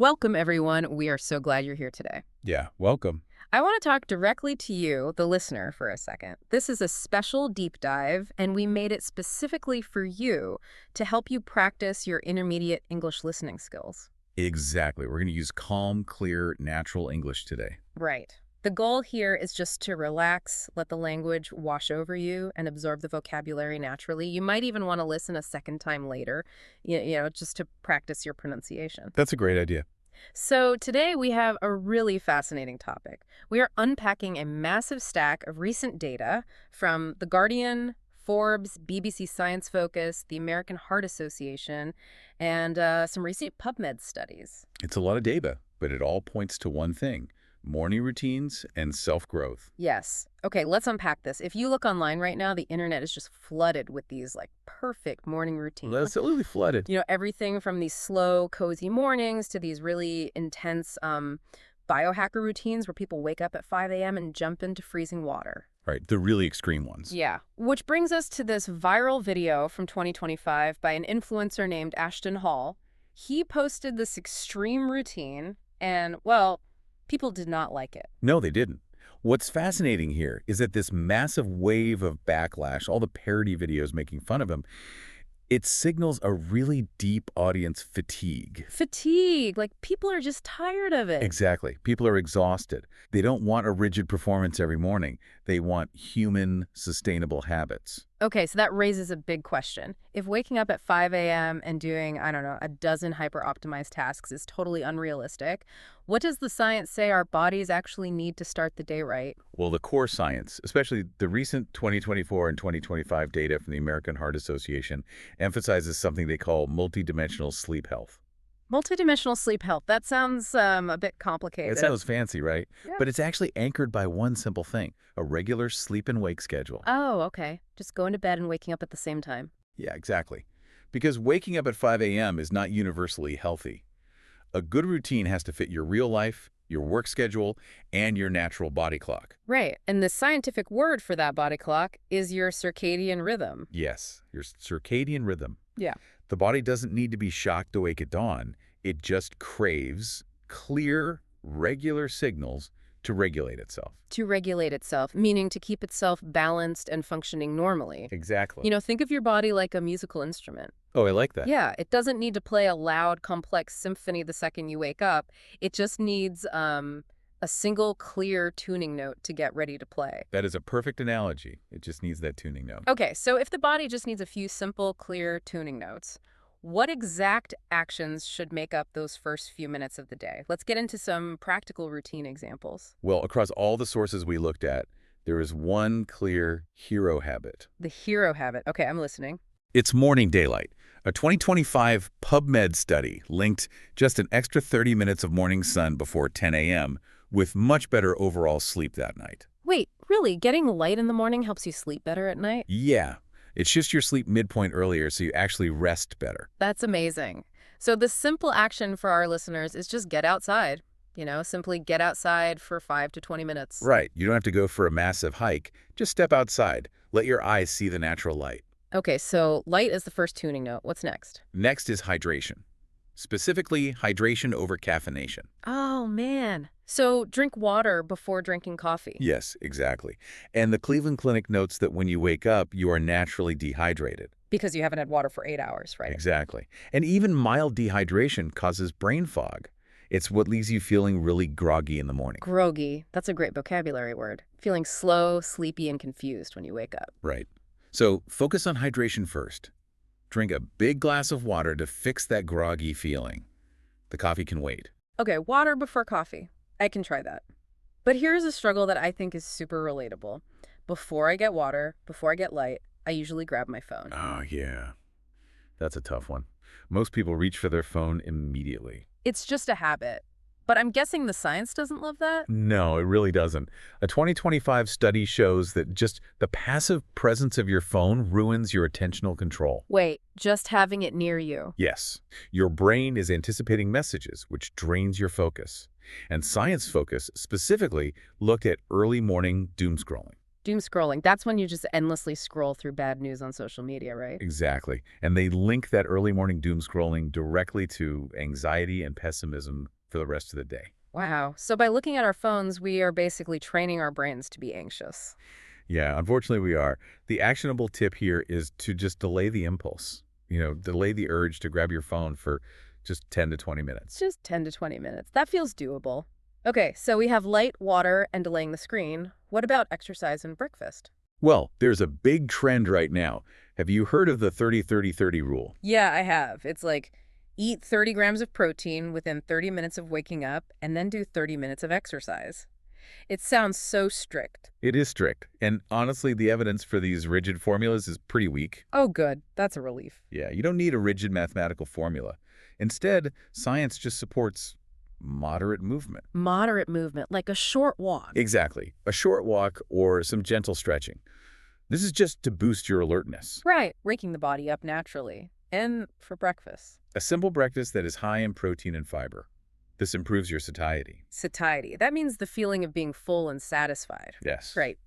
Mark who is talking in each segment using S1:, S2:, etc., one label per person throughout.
S1: Welcome, everyone. We are so glad you're here today.
S2: Yeah, welcome.
S1: I want to talk directly to you, the listener, for a second. This is a special deep dive, and we made it specifically for you to help you practice your intermediate English listening skills.
S2: Exactly. We're going to use calm, clear, natural English today.
S1: Right. The goal here is just to relax, let the language wash over you, and absorb the vocabulary naturally. You might even want to listen a second time later, just to practice your pronunciation.
S2: That's a great idea.
S1: So today we have a really fascinating topic. We are unpacking a massive stack of recent data from The Guardian, Forbes, BBC Science Focus, the American Heart Association, and some recent PubMed studies.
S2: It's a lot of data, but it all points to one thing: morning routines and self-growth.
S1: Yes. Okay, let's unpack this. If you look online right now, the internet is just flooded with these perfect morning routines.
S2: Absolutely flooded.
S1: Everything from these slow, cozy mornings to these really intense biohacker routines where people wake up at 5 a.m. and jump into freezing water.
S2: Right, the really extreme ones.
S1: Yeah, which brings us to this viral video from 2025 by an influencer named Ashton Hall. He posted this extreme routine and, well, people did not like it.
S2: No, they didn't. What's fascinating here is that this massive wave of backlash, all the parody videos making fun of him, it signals a really deep audience fatigue.
S1: Fatigue, people are just tired of it.
S2: Exactly. People are exhausted. They don't want a rigid performance every morning. They want human, sustainable habits.
S1: Okay, so that raises a big question. If waking up at 5 a.m. and doing, I don't know, a dozen hyper-optimized tasks is totally unrealistic, what does the science say our bodies actually need to start the day right?
S2: Well, the core science, especially the recent 2024 and 2025 data from the American Heart Association, emphasizes something they call multidimensional sleep health.
S1: Multidimensional sleep health. That sounds a bit complicated.
S2: It sounds fancy, right?
S1: Yeah.
S2: But it's actually anchored by one simple thing: a regular sleep and wake schedule.
S1: Oh, okay. Just going to bed and waking up at the same time.
S2: Yeah, exactly. Because waking up at 5 a.m. is not universally healthy. A good routine has to fit your real life, your work schedule, and your natural body clock.
S1: Right. And the scientific word for that body clock is your circadian rhythm.
S2: Yes, your circadian rhythm.
S1: Yeah.
S2: The body doesn't need to be shocked awake at dawn. It just craves clear, regular signals to regulate itself.
S1: To regulate itself, meaning to keep itself balanced and functioning normally.
S2: Exactly.
S1: Think of your body like a musical instrument.
S2: Oh, I like that.
S1: Yeah, it doesn't need to play a loud, complex symphony the second you wake up. It just needs a single, clear tuning note to get ready to play.
S2: That is a perfect analogy. It just needs that tuning note.
S1: Okay, so if the body just needs a few simple, clear tuning notes, what exact actions should make up those first few minutes of the day? Let's get into some practical routine examples.
S2: Well, across all the sources we looked at, there is one clear hero habit.
S1: The hero habit. Okay, I'm listening.
S2: It's morning daylight. A 2025 PubMed study linked just an extra 30 minutes of morning sun before 10 a.m. with much better overall sleep that night.
S1: Wait, really? Getting light in the morning helps you sleep better at night?
S2: Yeah, it shifts your sleep midpoint earlier so you actually rest better.
S1: That's amazing. So the simple action for our listeners is just get outside. Simply get outside for 5 to 20 minutes.
S2: Right. You don't have to go for a massive hike. Just step outside. Let your eyes see the natural light.
S1: Okay, so light is the first tuning note. What's next?
S2: Next is hydration. Specifically, hydration over caffeination.
S1: Oh, man. So drink water before drinking coffee.
S2: Yes, exactly. And the Cleveland Clinic notes that when you wake up, you are naturally dehydrated.
S1: Because you haven't had water for 8 hours, right?
S2: Exactly. And even mild dehydration causes brain fog. It's what leaves you feeling really groggy in the morning.
S1: Groggy. That's a great vocabulary word. Feeling slow, sleepy, and confused when you wake up.
S2: Right. So focus on hydration first. Drink a big glass of water to fix that groggy feeling. The coffee can wait.
S1: Okay, water before coffee. I can try that. But here's a struggle that I think is super relatable. Before I get water, before I get light, I usually grab my phone.
S2: Oh, yeah. That's a tough one. Most people reach for their phone immediately.
S1: It's just a habit. But I'm guessing the science doesn't love that?
S2: No, it really doesn't. A 2025 study shows that just the passive presence of your phone ruins your attentional control.
S1: Wait, just having it near you?
S2: Yes. Your brain is anticipating messages, which drains your focus. And Science Focus specifically looked at early morning doom scrolling.
S1: Doom scrolling. That's when you just endlessly scroll through bad news on social media, right?
S2: Exactly. And they link that early morning doom scrolling directly to anxiety and pessimism for the rest of the day.
S1: Wow. So by looking at our phones, we are basically training our brains to be anxious.
S2: Yeah, unfortunately we are. The actionable tip here is to just delay the impulse. Delay the urge to grab your phone for just 10 to 20 minutes.
S1: Just 10 to 20 minutes. That feels doable. Okay, so we have light, water, and delaying the screen. What about exercise and breakfast?
S2: Well, there's a big trend right now. Have you heard of the 30-30-30 rule?
S1: Yeah, I have. It's like eat 30 grams of protein within 30 minutes of waking up and then do 30 minutes of exercise. It sounds so strict.
S2: It is strict, and honestly, the evidence for these rigid formulas is pretty weak.
S1: Oh, good. That's a relief.
S2: Yeah, you don't need a rigid mathematical formula. Instead, science just supports moderate movement.
S1: Moderate movement, like a short walk.
S2: Exactly. A short walk or some gentle stretching. This is just to boost your alertness.
S1: Right, waking the body up naturally. And for breakfast.
S2: A simple breakfast that is high in protein and fiber. This improves your satiety.
S1: Satiety. That means the feeling of being full and satisfied.
S2: Yes.
S1: Right.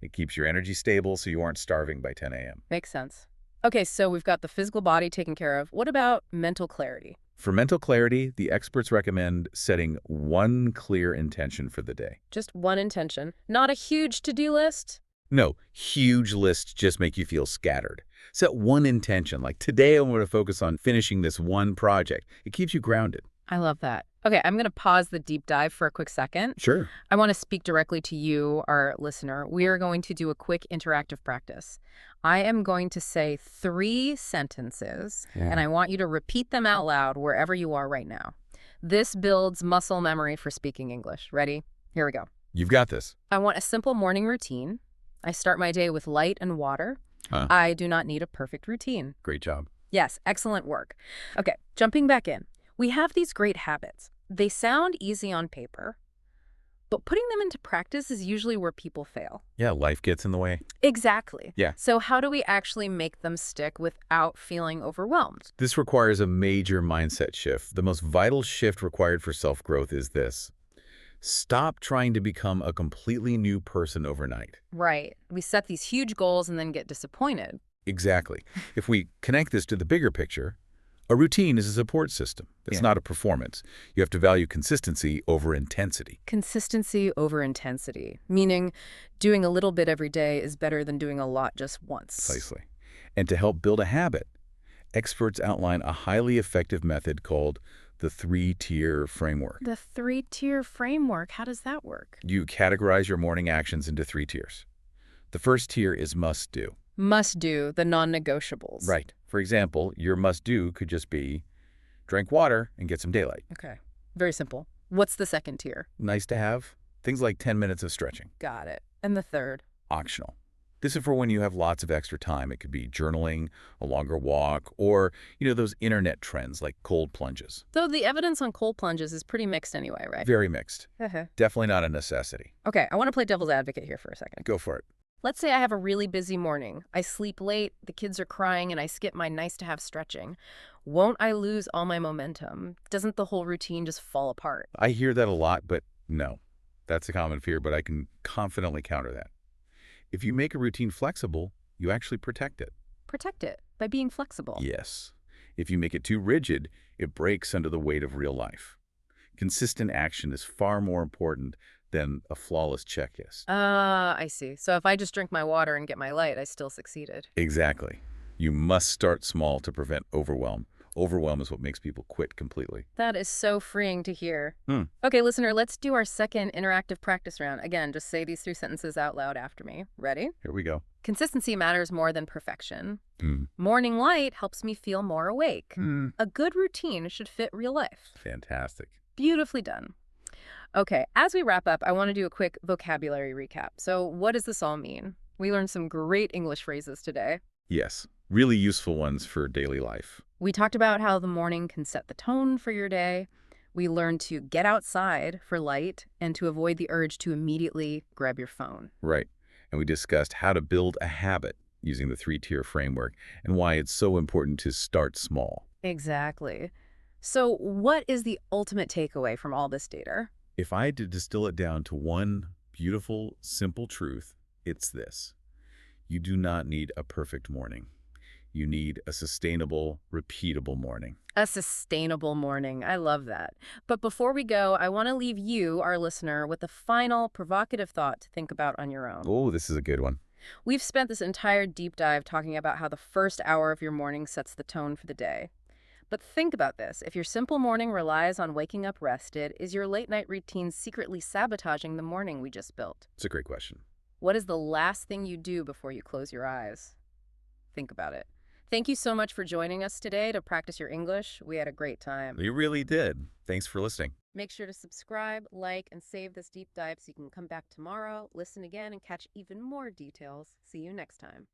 S2: It keeps your energy stable so you aren't starving by 10 a.m.
S1: Makes sense. Okay, so we've got the physical body taken care of. What about mental clarity?
S2: For mental clarity, the experts recommend setting one clear intention for the day.
S1: Just one intention. Not a huge to-do list.
S2: No, huge lists just make you feel scattered. Set one intention, like today I'm going to focus on finishing this one project. It keeps you grounded.
S1: I love that. Okay, I'm going to pause the deep dive for a quick second.
S2: Sure.
S1: I want to speak directly to you, our listener. We are going to do a quick interactive practice. I am going to say 3 sentences, and I want you to repeat them out loud wherever you are right now. This builds muscle memory for speaking English. Ready? Here we go.
S2: You've got this.
S1: I want a simple morning routine. I start my day with light and water. I do not need a perfect routine.
S2: Great job.
S1: Yes, excellent work. Okay, jumping back in. We have these great habits. They sound easy on paper, but putting them into practice is usually where people fail.
S2: Yeah, life gets in the way.
S1: Exactly.
S2: Yeah.
S1: So how do we actually make them stick without feeling overwhelmed?
S2: This requires a major mindset shift. The most vital shift required for self-growth is this. Stop trying to become a completely new person overnight.
S1: Right. We set these huge goals and then get disappointed.
S2: Exactly. If we connect this to the bigger picture, a routine is a support system. It's not a performance. You have to value consistency over intensity.
S1: Consistency over intensity, meaning doing a little bit every day is better than doing a lot just once.
S2: Precisely. And to help build a habit, experts outline a highly effective method called the 3-tier framework.
S1: The 3-tier framework, how does that work?
S2: You categorize your morning actions into 3 tiers. The first tier is must-do.
S1: Must do, the non-negotiables.
S2: Right. For example, your must-do could just be drink water and get some daylight.
S1: Okay. Very simple. What's the second tier?
S2: Nice to have. Things like 10 minutes of stretching.
S1: Got it. And the third?
S2: Optional. This is for when you have lots of extra time. It could be journaling, a longer walk, or, those internet trends like cold plunges.
S1: Though the evidence on cold plunges is pretty mixed anyway, right?
S2: Very mixed. Definitely not a necessity.
S1: Okay, I want to play devil's advocate here for a second.
S2: Go for it.
S1: Let's say I have a really busy morning. I sleep late, the kids are crying, and I skip my nice-to-have stretching. Won't I lose all my momentum? Doesn't the whole routine just fall apart?
S2: I hear that a lot, but no. That's a common fear, but I can confidently counter that. If you make a routine flexible, you actually protect it.
S1: Protect it by being flexible.
S2: Yes. If you make it too rigid, it breaks under the weight of real life. Consistent action is far more important than a flawless checklist.
S1: I see. So if I just drink my water and get my light, I still succeeded.
S2: Exactly. You must start small to prevent overwhelm. Overwhelm is what makes people quit completely.
S1: That is so freeing to hear. Okay, listener, let's do our second interactive practice round. Again, just say these 3 sentences out loud after me. Ready?
S2: Here we go.
S1: Consistency matters more than perfection. Morning light helps me feel more awake. A good routine should fit real life.
S2: Fantastic.
S1: Beautifully done. Okay, as we wrap up, I want to do a quick vocabulary recap. So what does this all mean? We learned some great English phrases today.
S2: Yes, really useful ones for daily life.
S1: We talked about how the morning can set the tone for your day. We learned to get outside for light and to avoid the urge to immediately grab your phone.
S2: Right. And we discussed how to build a habit using the 3-tier framework and why it's so important to start small.
S1: Exactly. So what is the ultimate takeaway from all this data?
S2: If I had to distill it down to one beautiful, simple truth, it's this. You do not need a perfect morning. You need a sustainable, repeatable morning.
S1: A sustainable morning. I love that. But before we go, I want to leave you, our listener, with a final provocative thought to think about on your own.
S2: Oh, this is a good one.
S1: We've spent this entire deep dive talking about how the first hour of your morning sets the tone for the day. But think about this. If your simple morning relies on waking up rested, is your late night routine secretly sabotaging the morning we just built?
S2: It's a great question.
S1: What is the last thing you do before you close your eyes? Think about it. Thank you so much for joining us today to practice your English. We had a great time.
S2: We really did. Thanks for listening.
S1: Make sure to subscribe, like, and save this deep dive so you can come back tomorrow, listen again, and catch even more details. See you next time.